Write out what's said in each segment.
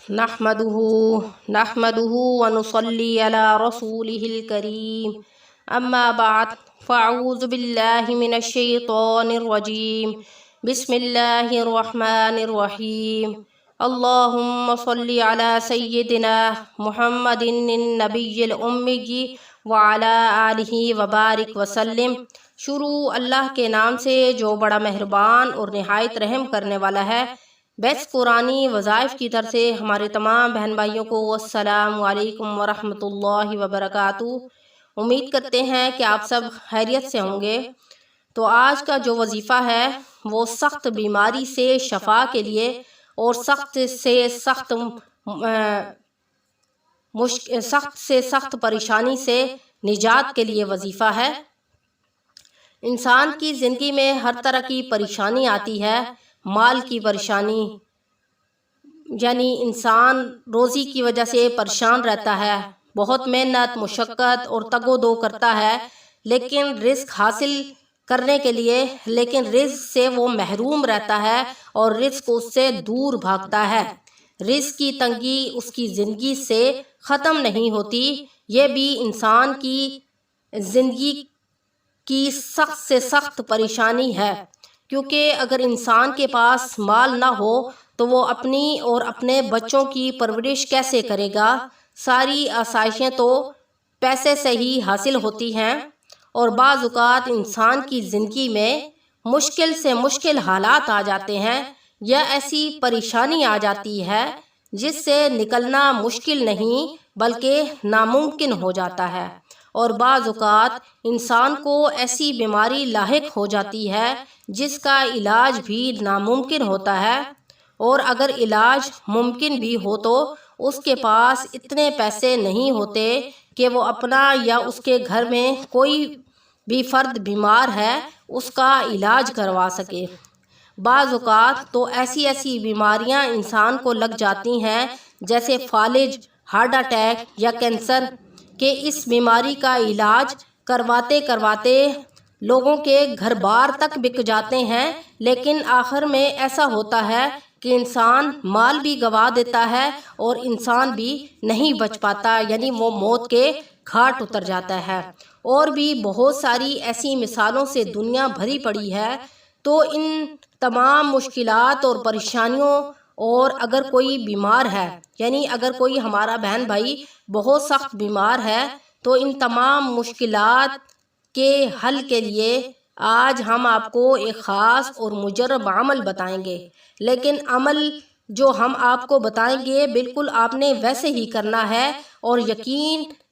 نحمده ونصلي على رسوله الكريم اما بعد فاعوذ بالله من الشيطان الرجيم بسم الله الرحمن الرحيم اللهم صل على سيدنا محمد النبي الأمي وعلى آلہ وبارک وسلم۔ شروع اللہ کے نام سے جو بڑا مہربان اور نہایت رحم کرنے والا ہے۔ بیس قرآنی وظائف کی طرف سے ہمارے تمام بہن بھائیوں کو السلام علیکم ورحمۃ اللہ وبرکاتہ۔ امید کرتے ہیں کہ آپ سب خیریت سے ہوں گے۔ تو آج کا جو وظیفہ ہے وہ سخت بیماری سے شفا کے لیے اور سخت سے سخت پریشانی سے نجات کے لیے وظیفہ ہے۔ انسان کی زندگی میں ہر طرح کی پریشانی آتی ہے۔ مال کی پریشانی، یعنی انسان روزی کی وجہ سے پریشان رہتا ہے، بہت محنت مشقت اور تگ و دو کرتا ہے لیکن رزق حاصل کرنے کے لیے، لیکن رزق سے وہ محروم رہتا ہے اور رزق اس سے دور بھاگتا ہے۔ رزق کی تنگی اس کی زندگی سے ختم نہیں ہوتی۔ یہ بھی انسان کی زندگی کی سخت سے سخت پریشانی ہے، کیونکہ اگر انسان کے پاس مال نہ ہو تو وہ اپنی اور اپنے بچوں کی پرورش کیسے کرے گا؟ ساری آسائشیں تو پیسے سے ہی حاصل ہوتی ہیں، اور بعض اوقات انسان کی زندگی میں مشکل سے مشکل حالات آ جاتے ہیں یا ایسی پریشانی آ جاتی ہے جس سے نکلنا مشکل نہیں بلکہ ناممکن ہو جاتا ہے، اور بعض اوقات انسان کو ایسی بیماری لاحق ہو جاتی ہے جس کا علاج بھی ناممکن ہوتا ہے، اور اگر علاج ممکن بھی ہو تو اس کے پاس اتنے پیسے نہیں ہوتے کہ وہ اپنا یا اس کے گھر میں کوئی بھی فرد بیمار ہے اس کا علاج کروا سکے۔ بعض اوقات تو ایسی بیماریاں انسان کو لگ جاتی ہیں جیسے فالج، ہارٹ اٹیک یا کینسر، کہ اس بیماری کا علاج کرواتے لوگوں کے گھر بار تک بک جاتے ہیں، لیکن آخر میں ایسا ہوتا ہے کہ انسان مال بھی گوا دیتا ہے اور انسان بھی نہیں بچ پاتا، یعنی وہ موت کے گھاٹ اتر جاتا ہے۔ اور بھی بہت ساری ایسی مثالوں سے دنیا بھری پڑی ہے۔ تو ان تمام مشکلات اور پریشانیوں، اور اگر کوئی بیمار ہے، یعنی اگر کوئی ہمارا بہن بھائی بہت سخت بیمار ہے، تو ان تمام مشکلات کے حل کے لیے آج ہم آپ کو ایک خاص اور مجرب عمل بتائیں گے، لیکن عمل جو ہم آپ کو بتائیں گے بالکل آپ نے ویسے ہی کرنا ہے، اور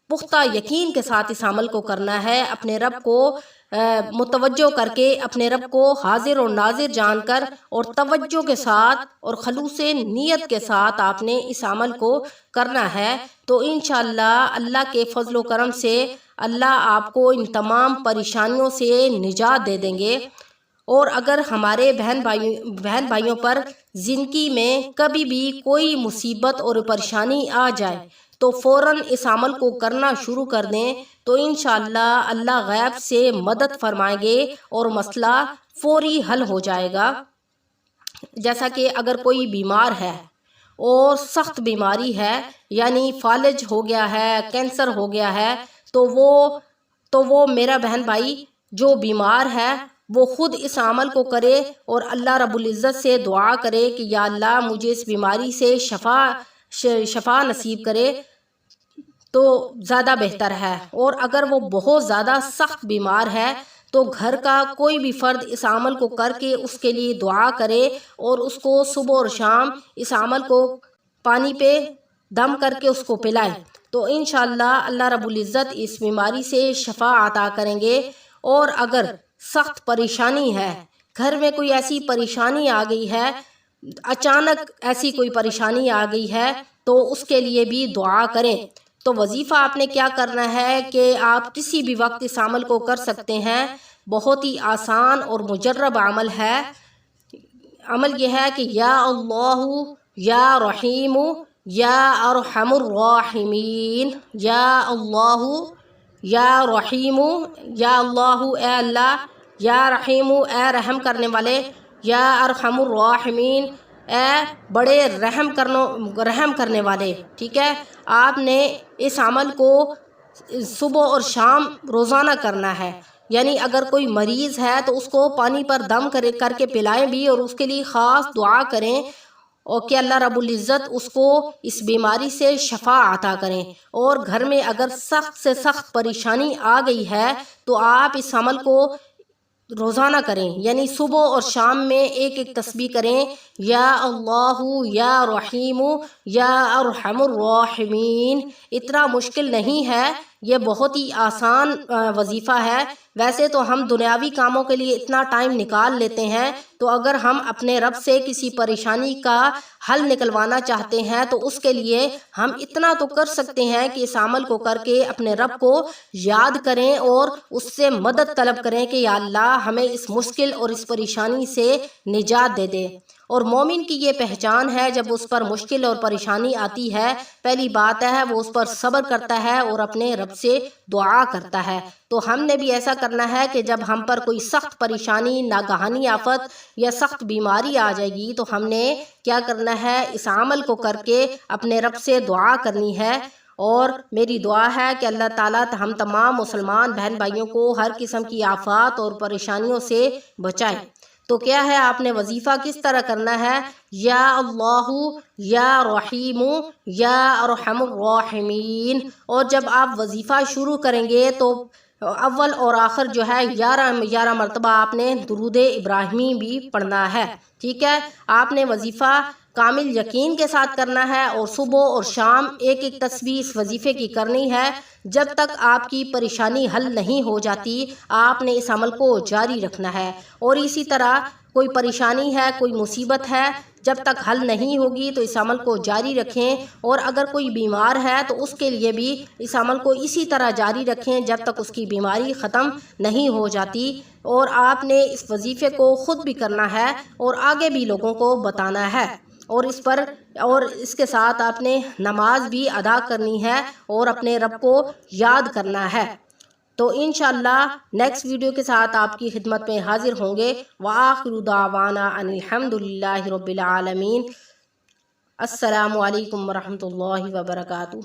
پختہ یقین کے ساتھ اس عمل کو کرنا ہے، اپنے رب کو متوجہ کر کے، اپنے رب کو حاضر اور ناظر جان کر، اور توجہ کے ساتھ اور خلوص نیت کے ساتھ آپ نے اس عمل کو کرنا ہے۔ تو انشاءاللہ اللہ کے فضل و کرم سے اللہ آپ کو ان تمام پریشانیوں سے نجات دے دیں گے۔ اور اگر ہمارے بہن بھائیوں پر زندگی میں کبھی بھی کوئی مصیبت اور پریشانی آ جائے تو فوراً اس عمل کو کرنا شروع کر دیں، تو انشاءاللہ اللہ غیب سے مدد فرمائیں گے اور مسئلہ فوری حل ہو جائے گا۔ جیسا کہ اگر کوئی بیمار ہے اور سخت بیماری ہے، یعنی فالج ہو گیا ہے، کینسر ہو گیا ہے، تو وہ میرا بہن بھائی جو بیمار ہے وہ خود اس عمل کو کرے اور اللہ رب العزت سے دعا کرے کہ یا اللہ مجھے اس بیماری سے شفا نصیب کرے، تو زیادہ بہتر ہے۔ اور اگر وہ بہت زیادہ سخت بیمار ہے تو گھر کا کوئی بھی فرد اس عمل کو کر کے اس کے لیے دعا کرے، اور اس کو صبح اور شام اس عمل کو پانی پہ دم کر کے اس کو پلائے، تو انشاءاللہ اللہ رب العزت اس بیماری سے شفا عطا کریں گے۔ اور اگر سخت پریشانی ہے، گھر میں کوئی ایسی پریشانی آ گئی ہے، اچانک ایسی کوئی پریشانی آ گئی ہے، تو اس کے لیے بھی دعا کریں۔ تو وظیفہ آپ نے کیا کرنا ہے کہ آپ کسی بھی وقت اس عمل کو کر سکتے ہیں، بہت ہی آسان اور مجرب عمل ہے۔ عمل یہ ہے کہ یا اللہ یا رحیم یا ارحم الراحمین، یا اللہ یا رحیم، یا اللہ اے اللہ، یا رحیم اے رحم کرنے والے، یا ارحم الراحمین اے بڑے رحم کرنے والے، ٹھیک ہے، آپ نے اس عمل کو صبح اور شام روزانہ کرنا ہے۔ یعنی اگر کوئی مریض ہے تو اس کو پانی پر دم کر کے پلائیں بھی، اور اس کے لیے خاص دعا کریں اور کہ اللہ رب العزت اس کو اس بیماری سے شفا عطا کریں۔ اور گھر میں اگر سخت سے سخت پریشانی آ گئی ہے تو آپ اس عمل کو روزانہ کریں، یعنی صبح اور شام میں ایک تسبیح کریں، یا اللہ یا رحیم یا ارحم الراحمین۔ اتنا مشکل نہیں ہے، یہ بہت ہی آسان وظیفہ ہے۔ ویسے تو ہم دنیاوی کاموں کے لیے اتنا ٹائم نکال لیتے ہیں، تو اگر ہم اپنے رب سے کسی پریشانی کا حل نکلوانا چاہتے ہیں تو اس کے لیے ہم اتنا تو کر سکتے ہیں کہ اس عمل کو کر کے اپنے رب کو یاد کریں اور اس سے مدد طلب کریں کہ یا اللہ ہمیں اس مشکل اور اس پریشانی سے نجات دے دے۔ اور مومن کی یہ پہچان ہے، جب اس پر مشکل اور پریشانی آتی ہے، پہلی بات ہے وہ اس پر صبر کرتا ہے اور اپنے رب سے دعا کرتا ہے۔ تو ہم نے بھی ایسا کرنا ہے کہ جب ہم پر کوئی سخت پریشانی، ناگہانی آفت یا سخت بیماری آ جائے گی تو ہم نے کیا کرنا ہے، اس عمل کو کر کے اپنے رب سے دعا کرنی ہے۔ اور میری دعا ہے کہ اللہ تعالیٰ ہم تمام مسلمان بہن بھائیوں کو ہر قسم کی آفات اور پریشانیوں سے بچائے۔ تو کیا ہے، آپ نے وظیفہ کس طرح کرنا ہے، یا اللہ یا رحیم یا ارحم الراحمین۔ اور جب آپ وظیفہ شروع کریں گے تو اول اور آخر جو ہے 11 مرتبہ آپ نے درود ابراہیمی بھی پڑھنا ہے، ٹھیک ہے۔ آپ نے وظیفہ کامل یقین کے ساتھ کرنا ہے اور صبح اور شام ایک تسبیح اس وظیفے کی کرنی ہے۔ جب تک آپ کی پریشانی حل نہیں ہو جاتی آپ نے اس عمل کو جاری رکھنا ہے۔ اور اسی طرح کوئی پریشانی ہے، کوئی مصیبت ہے، جب تک حل نہیں ہوگی تو اس عمل کو جاری رکھیں۔ اور اگر کوئی بیمار ہے تو اس کے لیے بھی اس عمل کو اسی طرح جاری رکھیں جب تک اس کی بیماری ختم نہیں ہو جاتی۔ اور آپ نے اس وظیفے کو خود بھی کرنا ہے اور آگے بھی لوگوں کو بتانا ہے، اور اس کے ساتھ آپ نے نماز بھی ادا کرنی ہے اور اپنے رب کو یاد کرنا ہے۔ تو انشاءاللہ نیکسٹ ویڈیو کے ساتھ آپ کی خدمت میں حاضر ہوں گے۔ وآخر دعوانا ان الحمدللہ رب العالمین۔ السلام علیکم ورحمۃ اللہ وبرکاتہ۔